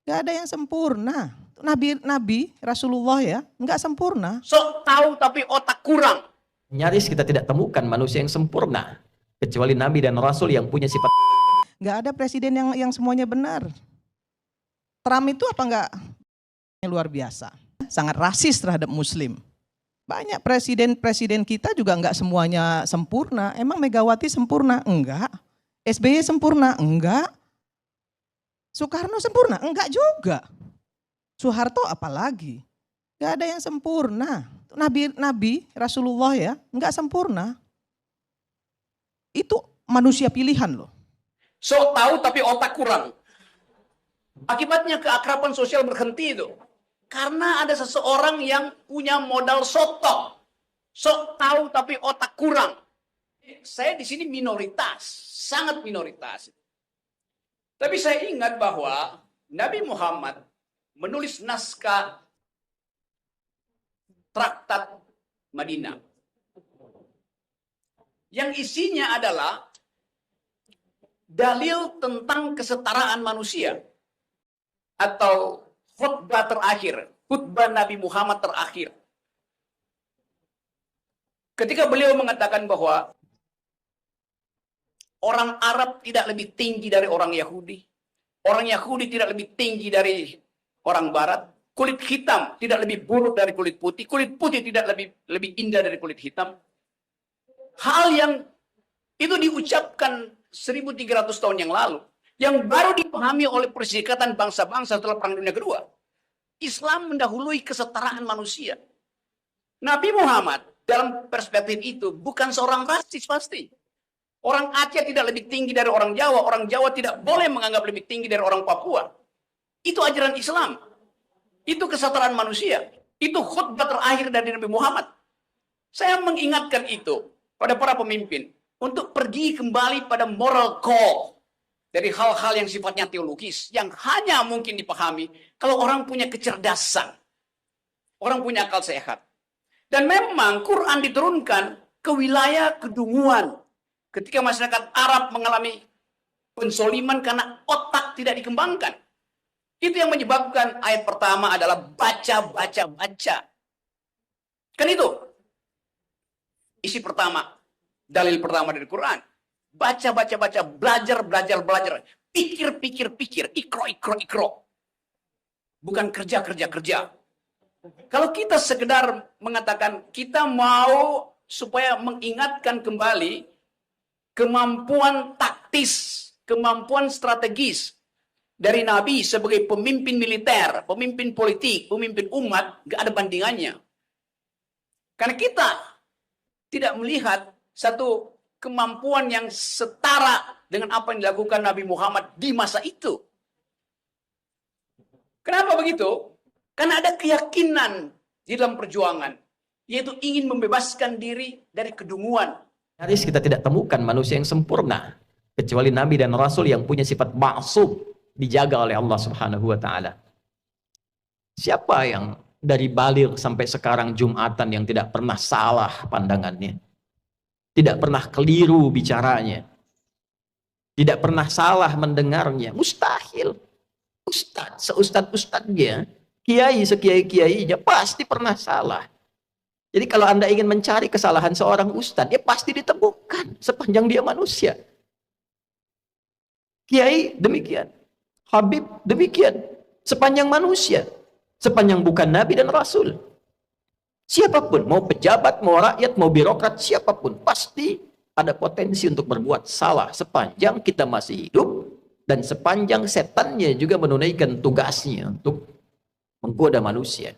Gak ada yang sempurna. Nabi Rasulullah ya, nggak sempurna. Sok tahu tapi otak kurang. Nyaris kita tidak temukan manusia yang sempurna, kecuali Nabi dan Rasul yang punya sifat. Nggak ada presiden yang semuanya benar. Trump itu apa nggak luar biasa, sangat rasis terhadap Muslim. Banyak presiden kita juga nggak semuanya sempurna. Emang Megawati sempurna? Enggak. SBY sempurna? Enggak. Soekarno sempurna? Enggak juga. Soeharto apalagi? Gak ada yang sempurna. Nabi Rasulullah ya, nggak sempurna. Itu manusia pilihan loh. Sok tahu tapi otak kurang. Akibatnya keakraban sosial berhenti itu. Karena ada seseorang yang punya modal sotok. Sok tahu tapi otak kurang. Saya di sini minoritas, sangat minoritas. Tapi saya ingat bahwa Nabi Muhammad menulis naskah Traktat Madinah. Yang isinya adalah dalil tentang kesetaraan manusia. Atau khutbah terakhir, khutbah Nabi Muhammad terakhir. Ketika beliau mengatakan bahwa orang Arab tidak lebih tinggi dari orang Yahudi. Orang Yahudi tidak lebih tinggi dari orang Barat. Kulit hitam tidak lebih buruk dari kulit putih. Kulit putih tidak lebih indah dari kulit hitam. Hal yang itu diucapkan 1300 tahun yang lalu. Yang baru dipahami oleh Perserikatan Bangsa-Bangsa setelah Perang Dunia Kedua. Islam mendahului kesetaraan manusia. Nabi Muhammad dalam perspektif itu bukan seorang rasis pasti. Orang Aceh tidak lebih tinggi dari orang Jawa. Orang Jawa tidak boleh menganggap lebih tinggi dari orang Papua. Itu ajaran Islam. Itu kesetaraan manusia. Itu khutbah terakhir dari Nabi Muhammad. Saya mengingatkan itu pada para pemimpin. Untuk pergi kembali pada moral call. Dari hal-hal yang sifatnya teologis. Yang hanya mungkin dipahami kalau orang punya kecerdasan. Orang punya akal sehat. Dan memang Quran diturunkan ke wilayah kedunguan. Ketika masyarakat Arab mengalami pensoliman karena otak tidak dikembangkan. Itu yang menyebabkan ayat pertama adalah baca. Kan itu. Isi pertama. Dalil pertama dari Quran. Baca. Belajar. Pikir. Ikro. Bukan kerja. Kalau kita sekedar mengatakan kita mau supaya mengingatkan kembali kemampuan taktis, kemampuan strategis dari Nabi sebagai pemimpin militer, pemimpin politik, pemimpin umat, gak ada bandingannya. Karena kita tidak melihat satu kemampuan yang setara dengan apa yang dilakukan Nabi Muhammad di masa itu. Kenapa begitu? Karena ada keyakinan di dalam perjuangan, yaitu ingin membebaskan diri dari kedunguan. Nyaris kita tidak temukan manusia yang sempurna, kecuali Nabi dan Rasul yang punya sifat ma'sum, dijaga oleh Allah Subhanahu wa Ta'ala. Siapa yang dari baligh sampai sekarang Jumatan yang tidak pernah salah pandangannya, tidak pernah keliru bicaranya, tidak pernah salah mendengarnya? Mustahil. Ustadz-ustadznya, kiai sekiai-kiainya pasti pernah salah. Jadi kalau Anda ingin mencari kesalahan seorang ustadz, dia pasti ditemukan sepanjang dia manusia. Kiai demikian, Habib demikian, sepanjang manusia, sepanjang bukan Nabi dan Rasul. Siapapun, mau pejabat, mau rakyat, mau birokrat, siapapun, pasti ada potensi untuk berbuat salah sepanjang kita masih hidup dan sepanjang setannya juga menunaikan tugasnya untuk menggoda manusia.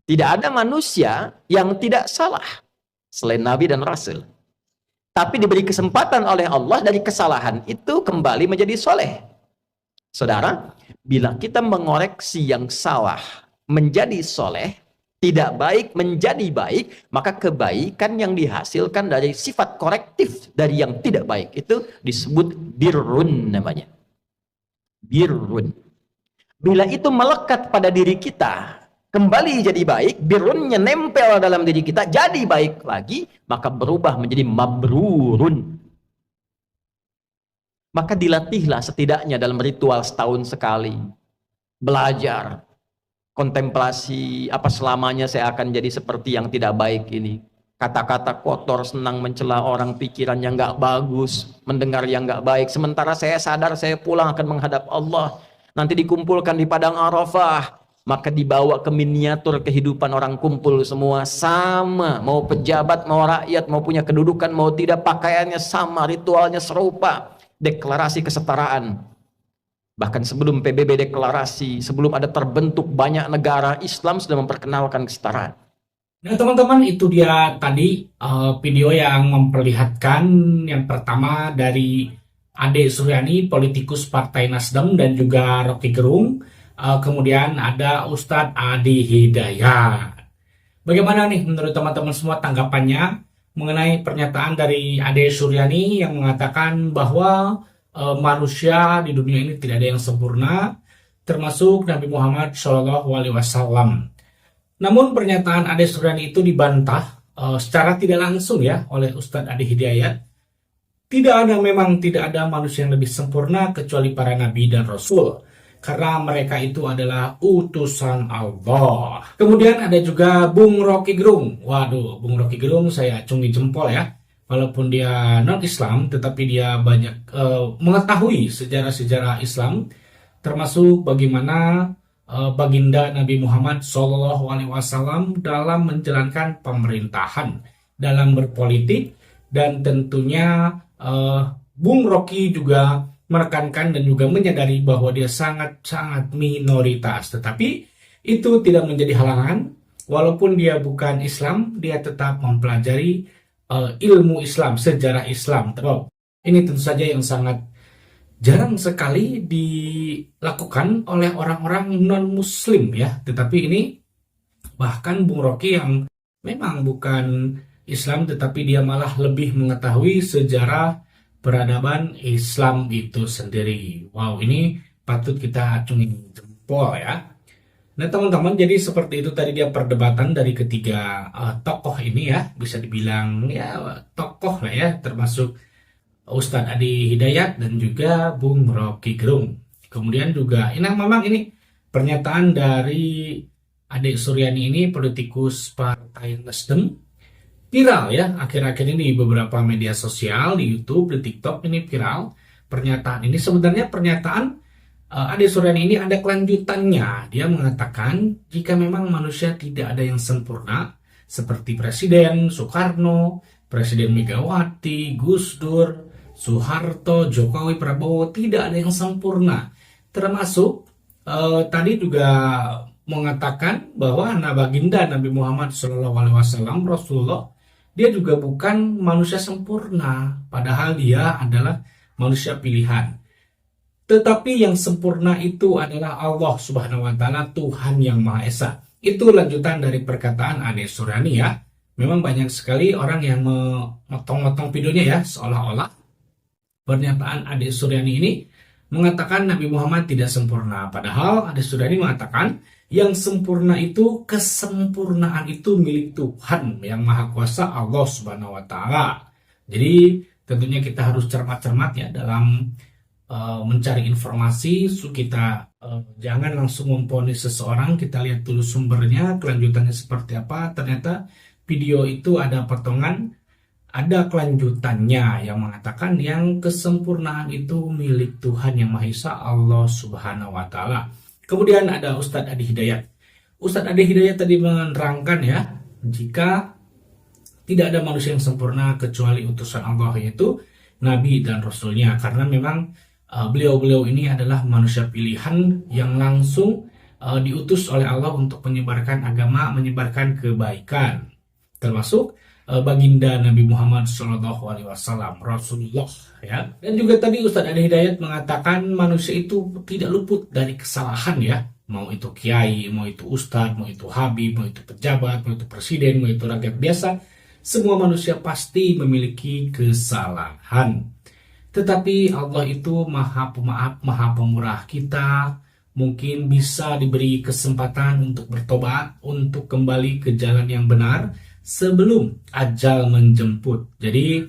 Tidak ada manusia yang tidak salah selain Nabi dan Rasul. Tapi diberi kesempatan oleh Allah dari kesalahan itu kembali menjadi soleh. Saudara, bila kita mengoreksi yang salah menjadi soleh, tidak baik menjadi baik, maka kebaikan yang dihasilkan dari sifat korektif dari yang tidak baik itu disebut birrun namanya. Birrun. Bila itu melekat pada diri kita, kembali jadi baik, birrunnya nempel dalam diri kita, jadi baik lagi, maka berubah menjadi mabrurun. maka dilatihlah setidaknya dalam ritual setahun sekali. Belajar, kontemplasi, apa selamanya saya akan jadi seperti yang tidak baik ini. Kata-kata kotor, senang mencela orang, pikiran yang nggak bagus, mendengar yang nggak baik. Sementara saya sadar saya pulang akan menghadap Allah. Nanti dikumpulkan di padang Arafah. Maka dibawa ke miniatur kehidupan orang kumpul semua sama, mau pejabat, mau rakyat, mau punya kedudukan, mau tidak, pakaiannya sama, ritualnya serupa, deklarasi kesetaraan. Bahkan sebelum PBB deklarasi, sebelum ada terbentuk banyak negara, Islam sudah memperkenalkan kesetaraan. Nah teman-teman, itu dia tadi video yang memperlihatkan yang pertama dari Ade Suryani, politikus Partai Nasdem, dan juga Rocky Gerung. Kemudian ada Ustadz Adi Hidayat. Bagaimana nih menurut teman-teman semua tanggapannya mengenai pernyataan dari Ade Suryani yang mengatakan bahwa manusia di dunia ini tidak ada yang sempurna, termasuk Nabi Muhammad SAW. Namun pernyataan Ade Suryani itu dibantah secara tidak langsung ya oleh Ustadz Adi Hidayat. Memang tidak ada manusia yang lebih sempurna kecuali para nabi dan rasul, karena mereka itu adalah utusan Allah. Kemudian ada juga Bung Rocky Gerung. Waduh, Bung Rocky Gerung saya acungi jempol ya. Walaupun dia non-Islam, tetapi dia banyak mengetahui sejarah-sejarah Islam, termasuk bagaimana baginda Nabi Muhammad SAW dalam menjalankan pemerintahan, dalam berpolitik, dan tentunya Bung Rocky juga menekankan dan juga menyadari bahwa dia sangat-sangat minoritas. Tetapi itu tidak menjadi halangan, walaupun dia bukan Islam, dia tetap mempelajari ilmu Islam, sejarah Islam. Ini tentu saja yang sangat jarang sekali dilakukan oleh orang-orang non-muslim ya. Tetapi ini bahkan Bung Rocky yang memang bukan Islam, tetapi dia malah lebih mengetahui sejarah peradaban Islam itu sendiri. Wow, ini patut kita acungi jempol ya. Nah teman-teman, jadi seperti itu tadi dia perdebatan dari ketiga tokoh ini ya. Bisa dibilang ya tokoh lah ya, termasuk Ustadz Adi Hidayat dan juga Bung Rocky Gerung. Kemudian juga memang ini pernyataan dari Ade Suryani ini, politikus Partai Nasdem, viral ya akhir-akhir ini di beberapa media sosial, di YouTube, di TikTok ini viral pernyataan ini. Sebenarnya pernyataan Ade Suryani ini ada kelanjutannya. Dia mengatakan jika memang manusia tidak ada yang sempurna, seperti Presiden Soekarno, Presiden Megawati, Gus Dur, Soeharto, Jokowi, Prabowo, tidak ada yang sempurna. Termasuk tadi juga mengatakan bahwa baginda Nabi Muhammad SAW, Rasulullah, dia juga bukan manusia sempurna, padahal dia adalah manusia pilihan. Tetapi yang sempurna itu adalah Allah Subhanahu wa Ta'ala, Tuhan yang Maha Esa. Itu lanjutan dari perkataan Ade Suryani ya. Memang banyak sekali orang yang memotong-motong videonya ya, seolah-olah pernyataan Ade Suryani ini mengatakan Nabi Muhammad tidak sempurna. Padahal Ade Suryani mengatakan yang sempurna itu, kesempurnaan itu milik Tuhan yang Maha Kuasa, Allah Subhanahu wa Ta'ala. Jadi tentunya kita harus cermat-cermat ya dalam mencari informasi. Kita jangan langsung memvonis seseorang, kita lihat dulu sumbernya, kelanjutannya seperti apa. Ternyata video itu ada potongan, ada kelanjutannya yang mengatakan yang kesempurnaan itu milik Tuhan yang Maha Esa, Allah Subhanahu wa Ta'ala. Kemudian ada Ustadz Adi Hidayat. Ustadz Adi Hidayat tadi menerangkan ya, jika tidak ada manusia yang sempurna kecuali utusan Allah, yaitu Nabi dan Rasulnya. Karena memang beliau-beliau ini adalah manusia pilihan yang langsung diutus oleh Allah untuk menyebarkan agama, menyebarkan kebaikan. Termasuk baginda Nabi Muhammad SAW, Rasulullah ya. Dan juga tadi Ustadz Adi Hidayat mengatakan manusia itu tidak luput dari kesalahan ya. Mau itu kiai, mau itu ustadz, mau itu habib, mau itu pejabat, mau itu presiden, mau itu rakyat biasa, semua manusia pasti memiliki kesalahan. Tetapi Allah itu Maha Pemaaf, Maha Pemurah. Kita mungkin bisa diberi kesempatan untuk bertobat, untuk kembali ke jalan yang benar sebelum ajal menjemput. Jadi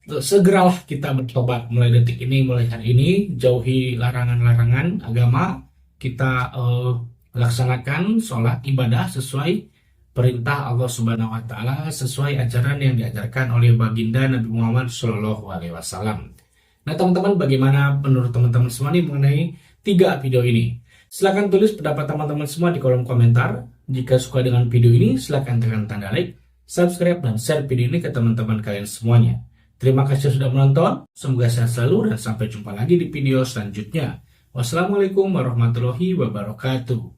segeralah kita bertobat mulai detik ini, mulai hari ini, jauhi larangan-larangan agama, kita laksanakan sholat ibadah sesuai perintah Allah Subhanahu wa taala, sesuai ajaran yang diajarkan oleh baginda Nabi Muhammad Shallallahu alaihi wasallam. Nah, teman-teman, bagaimana menurut teman-teman semua nih mengenai 3 video ini? Silahkan tulis pendapat teman-teman semua di kolom komentar. Jika suka dengan video ini, silahkan tekan tanda like, subscribe, dan share video ini ke teman-teman kalian semuanya. Terima kasih sudah menonton, semoga sehat selalu dan sampai jumpa lagi di video selanjutnya. Wassalamualaikum warahmatullahi wabarakatuh.